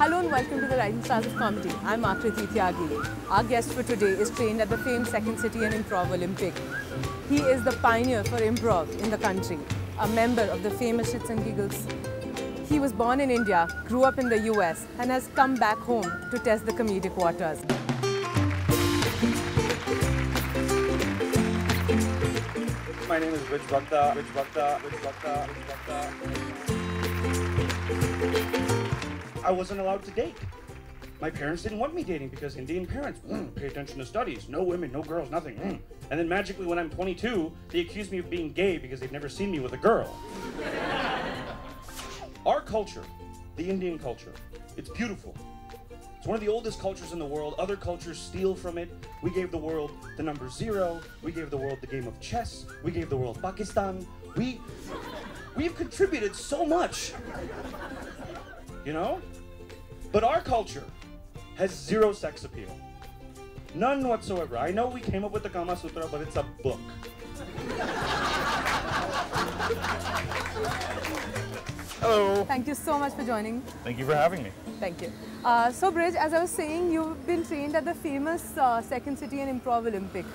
Hello and welcome to the Rising Stars of Comedy. I'm Akriti Tyagi. Our guest for today is trained at the famed Second City and Improv Olympic. He is the pioneer for improv in the country, a member of the famous Shits and Giggles. He was born in India, grew up in the US, and has come back home to test the comedic waters. My name is Brij Bhakta. Brij Bhakta. Brij Bhakta. Brij Bhakta. I wasn't allowed to date. My parents didn't want me dating because Indian parents pay attention to studies. No women, no girls, nothing. And then magically when I'm 22, they accuse me of being gay because they've never seen me with a girl. Our culture, the Indian culture, it's beautiful. It's one of the oldest cultures in the world. Other cultures steal from it. We gave the world the number 0. We gave the world the game of chess. We gave the world Pakistan. We've contributed so much, you know? But our culture has 0 sex appeal. None whatsoever. I know we came up with the Kama Sutra, but it's a book. Hello. Thank you so much for joining. Thank you for having me. Thank you. So Brij, as I was saying, you've been trained at the famous Second City and Improv Olympic.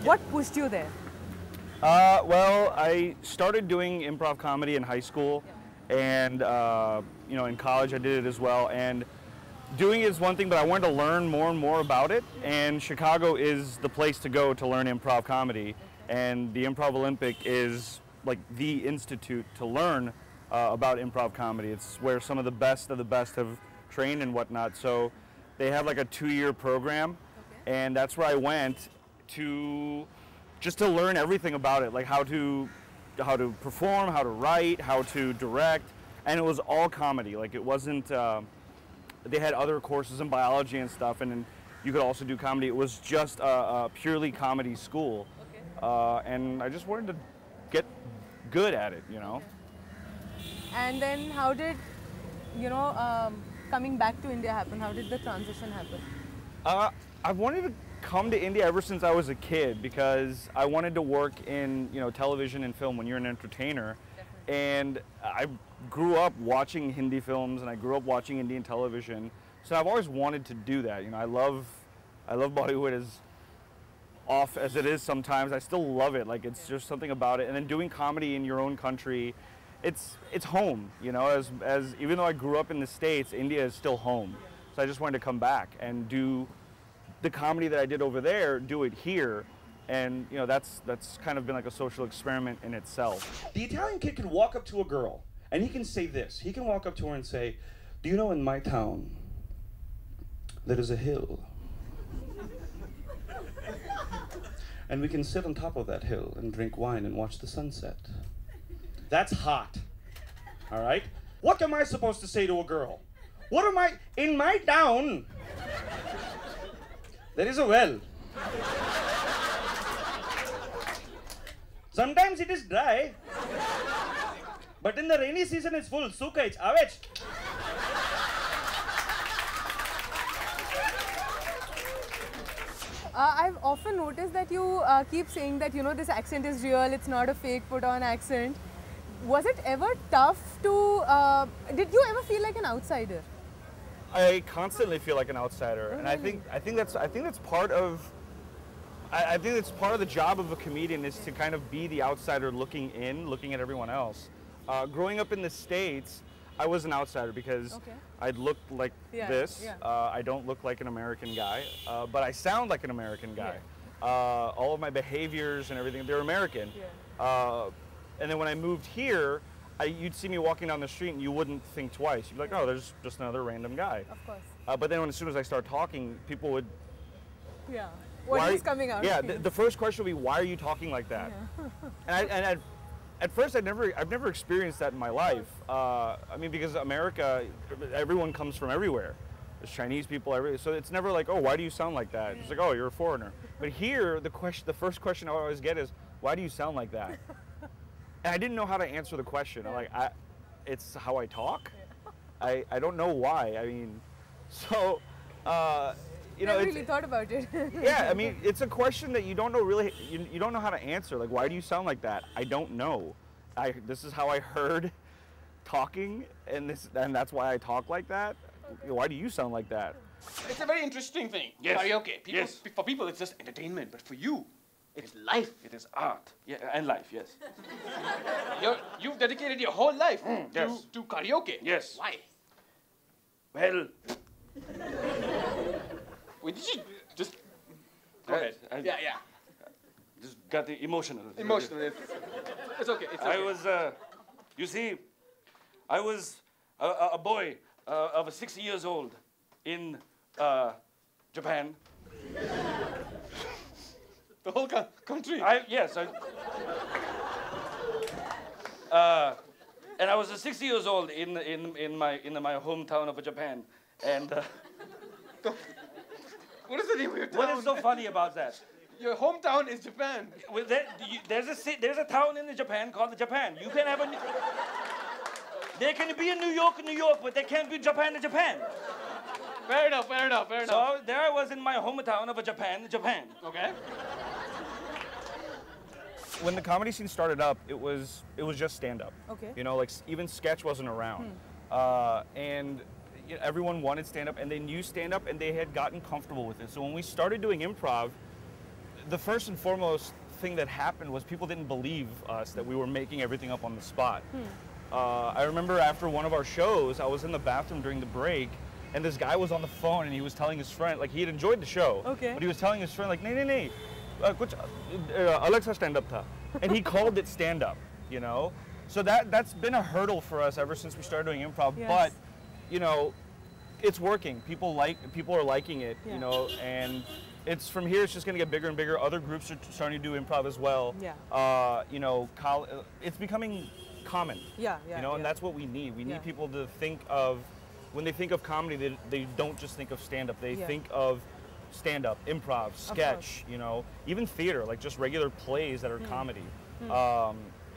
What pushed you there? Well, I started doing improv comedy in high school, and you know, in college I did it as well. And doing it is one thing, but I wanted to learn more and more about it. And Chicago is the place to go to learn improv comedy. And the Improv Olympic is like the institute to learn about improv comedy. It's where some of the best have trained and whatnot. So they have like a 2-year program, and that's where I went to just to learn everything about it, like how to perform, how to write, how to direct, and it was all comedy. Like it wasn't. They had other courses in biology and stuff, and then you could also do comedy. It was just a purely comedy school, and I just wanted to get good at it, you know. And then how did, you know, coming back to India happen? How did the transition happen? I've wanted to come to India ever since I was a kid because I wanted to work in, you know, television and film when you're an entertainer. Definitely. And I grew up watching Hindi films and I grew up watching Indian television. So I've always wanted to do that. You know, I love Bollywood as off as it is sometimes. I still love it. Like it's just something about it. And then doing comedy in your own country, it's home, you know, as even though I grew up in the States, India is still home. So I just wanted to come back and do the comedy that I did over there, do it here. And, you know, that's kind of been like a social experiment in itself. The Italian kid can walk up to a girl and he can say this. He can walk up to her and say, "Do you know in my town there is a hill? And we can sit on top of that hill and drink wine and watch the sunset." That's hot, all right? What am I supposed to say to a girl? What am I, in my town, there is a well. Sometimes it is dry, but in the rainy season it's full, suka, it's avech. I've often noticed that you keep saying that, you know, this accent is real, it's not a fake put-on accent. Was it ever tough to, did you ever feel like an outsider? I constantly feel like an outsider, and I think that's part of the job of a comedian is to kind of be the outsider looking in, looking at everyone else. Growing up in the States, I was an outsider because I looked like this. Yeah. I don't look like an American guy, but I sound like an American guy. Yeah. All of my behaviors and everything, they're American. Yeah. And then when I moved here, you'd see me walking down the street and you wouldn't think twice. You'd be like, oh, there's just another random guy. Of course. But then as soon as I start talking, people would... Yeah. What is coming out? Yeah, the first question would be, why are you talking like that? Yeah. At first, I've never experienced that in my life. I mean, because America, everyone comes from everywhere. There's Chinese people everywhere, so it's never like, oh, why do you sound like that? It's like, oh, you're a foreigner. But here, the first question I always get is, why do you sound like that? And I didn't know how to answer the question. I'm like, it's how I talk. I don't know why. I mean, so you know, I really thought about it. Yeah, I mean, it's a question that you don't know really. You don't know how to answer. Like, why do you sound like that? I don't know. This is how I heard talking, and that's why I talk like that. why do you sound like that? It's a very interesting thing. Yes. Karaoke. People, Yes. For people, it's just entertainment, but for you, it's life. It is art. Yeah, and life, yes. You've dedicated your whole life yes. to karaoke. Yes. Why? Well, Wait, did you just go ahead? Yeah. Just got the emotional. Emotional. It's okay. It's okay. I was, you see, I was a boy of 6 years old in Japan. The whole country. Yes. And I was 6 years old in my hometown of Japan, and What is the name of your town? what is so funny about that? Your hometown is Japan. Well, there's a town in Japan called Japan. You can have a. There can be a New York, but there can't be Japan. Fair enough. So there I was in my hometown of Japan. Okay. When the comedy scene started up, it was just stand up. Okay. You know, like even sketch wasn't around, and you know, everyone wanted stand up, and they knew stand up, and they had gotten comfortable with it. So when we started doing improv, the first and foremost thing that happened was people didn't believe us that we were making everything up on the spot. I remember after one of our shows, I was in the bathroom during the break, and this guy was on the phone, and he was telling his friend, like he had enjoyed the show, Okay. but he was telling his friend, like, nee, kuch Alexa stand up tha. And he called it stand up, you know? So that's been a hurdle for us ever since we started doing improv, Yes. but, you know, it's working. People are liking it, Yeah. you know, and it's from here. It's just going to get bigger and bigger. Other groups are starting to do improv as well. Yeah. You know, it's becoming common. Yeah. You know, and that's what we need. We need people to think of, when they think of comedy, they don't just think of stand-up. They think of stand-up, improv, sketch. You know, even theater, like just regular plays that are comedy.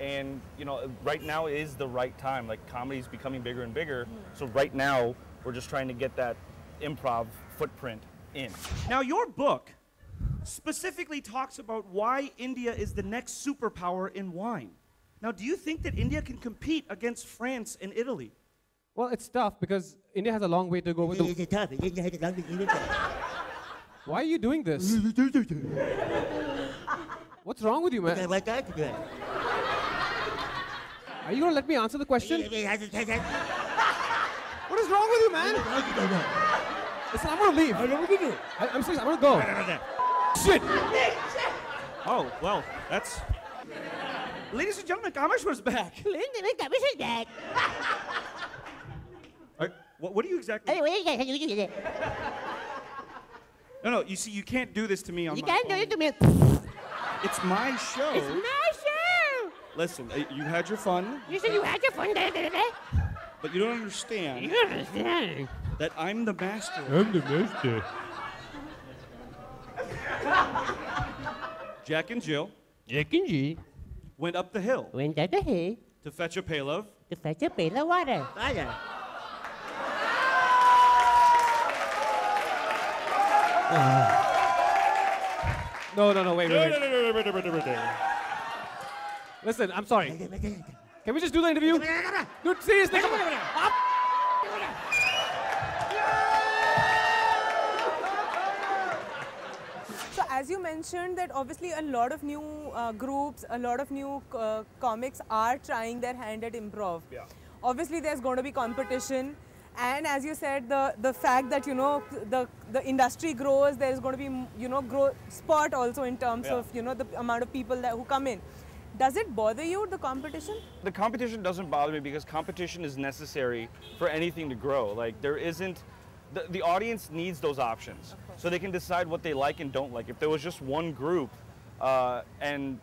And you know, right now is the right time. Like comedy is becoming bigger and bigger. So right now, we're just trying to get that improv footprint in. Now, your book specifically talks about why India is the next superpower in wine. Now, do you think that India can compete against France and Italy? Well, it's tough because India has a long way to go with the... Why are you doing this? What's wrong with you, man? Are you gonna let me answer the question? What is wrong with you, man? Listen, I'm gonna leave. I'm serious, I'm gonna go. Shit! Oh, well, that's... Ladies and gentlemen, Kameshwar's back. What are you exactly... No, you see, you can't do this to me on my can't do it to me. It's my show. It's my show. Listen, you had your fun, You said you had your fun. but you don't understand You understand? that I'm the master. I'm the master. Jack and Jill Jack and G went up the hill Went out the hay to fetch a pail of... to fetch a pail of water. No, wait. Listen, I'm sorry. Can we just do the interview? Dude, seriously, come on. So as you mentioned that obviously a lot of new groups, a lot of new comics are trying their hand at improv. Yeah. Obviously there's going to be competition, and as you said, the fact that, you know, the industry grows, there's going to be, you know, spot also in terms of, you know, the amount of people who come in. Does it bother you, the competition? The competition doesn't bother me because competition is necessary for anything to grow. Like there isn't, the audience needs those options so they can decide what they like and don't like. If there was just one group and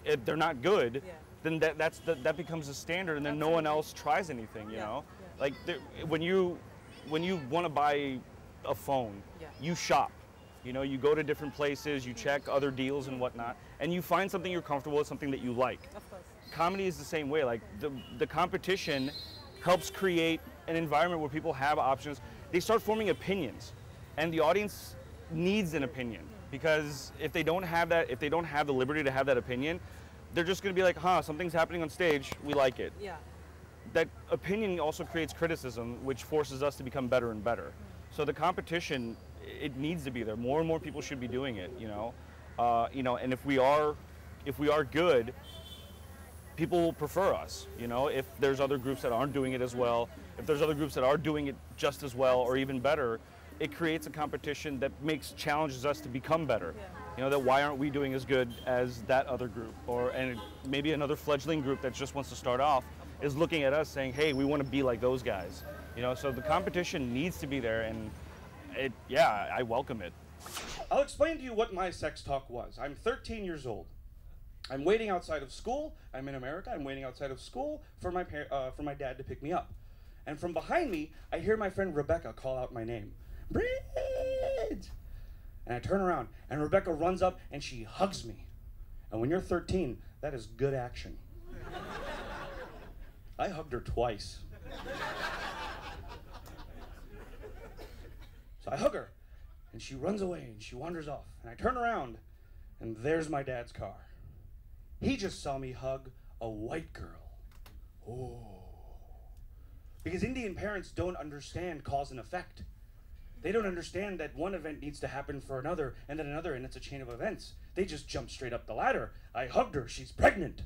if they're not good, then that becomes a standard, and then no one else tries anything. You know, like when you want to buy a phone, you shop. You know, you go to different places, you check other deals and whatnot, and you find something you're comfortable with, something that you like. Of course. Comedy is the same way. Like the competition helps create an environment where people have options. They start forming opinions, and the audience needs an opinion, because if they don't have that, if they don't have the liberty to have that opinion, they're just going to be like, huh, something's happening on stage, we like it. Yeah. that opinion also creates criticism, which forces us to become better and better. So the competition, it needs to be there. More and more people should be doing it, you know. And if we are good, people will prefer us, you know. If there's other groups that aren't doing it as well, if there's other groups that are doing it just as well or even better, it creates a competition that challenges us to become better. Yeah. You know, that why aren't we doing as good as that other group? And maybe another fledgling group that just wants to start off is looking at us saying, hey, we want to be like those guys. You know, so the competition needs to be there, and I welcome it. I'll explain to you what my sex talk was. I'm 13 years old. I'm waiting outside of school. I'm in America. I'm waiting outside of school for my dad to pick me up. And from behind me, I hear my friend Rebecca call out my name. Brij! And I turn around, and Rebecca runs up, and she hugs me. And when you're 13, that is good action. I hugged her twice. So I hug her, and she runs away, and she wanders off. And I turn around, and there's my dad's car. He just saw me hug a white girl. Oh. Because Indian parents don't understand cause and effect. They don't understand that one event needs to happen for another, and then another, and it's a chain of events. They just jump straight up the ladder. I hugged her, she's pregnant.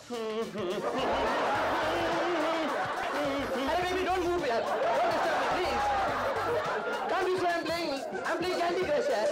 Hey baby, don't move yet. Don't disturb me, please. Can't be so I'm playing Candy Crush yet.